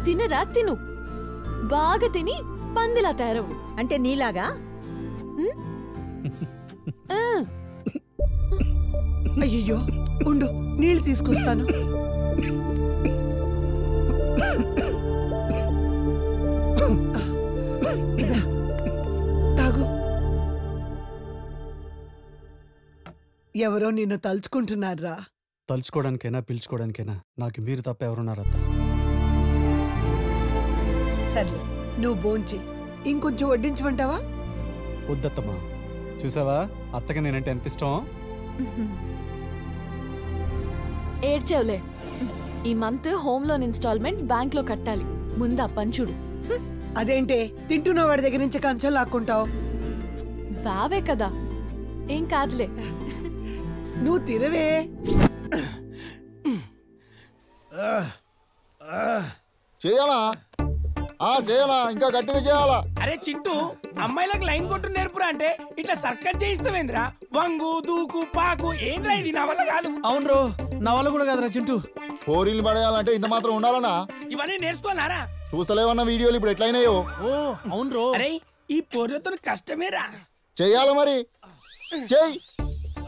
తినరా తిను, బాగా తిని పందిలా తయారవు. అంటే నీలాగా? అయ్యో ఉండు, నీళ్లు తీసుకొస్తాను. తాగు. ఎవరో నిన్ను తలుచుకుంటున్నారా? తలుచుకోవడానికైనా పిలుచుకోవడానికైనా నాకు మీరు తప్ప ఎవరున్నారత్త? సర్లే, నువ్వు భోంచే. ఇంకొంచెం వడ్డించమంటావా? వద్దత్తమ్మా, చూసావా అత్తగా నేనంటే ఎంత ఇష్టం. ఏడ్చావులే. ఈ month home loan instalment bank లో కట్టాలి. ముందా పంచుడు. అదేంటే తింటున్న వాడి దగ్గర నుంచి కంచెలు లాక్కుంటావు? బావే కదా, ఏం కాదులే. నువ్వు తినవే. చేయాలా? చేయాలా, ఇంకా గట్టిగా చేయాలా? అరే చింటూ, అమ్మాయిలకు లైన్ కొట్టు నేర్పురా అంటే ఇట్లా సర్కస్ చేయిస్తావేంద్రా? వంగు దూకు పాకు ఏంద్రా ఇది? నా వల్ల కాదు. అవును రో, నా వల్ల కూడా కాదురా చింటూ. ఫోరీలు పడేయాలంటే ఇంత మాత్రం ఉండాలనా? ఇవన్నీ నేర్చుకోనారా? చూస్తలేవన్న వీడియోలు ఇప్పుడు ఎట్లయినాయో. ఓ అవును రో. అరే ఈ పొర్రతో కష్టమేరా. చెయ్యాల మరి, చెయ్యి.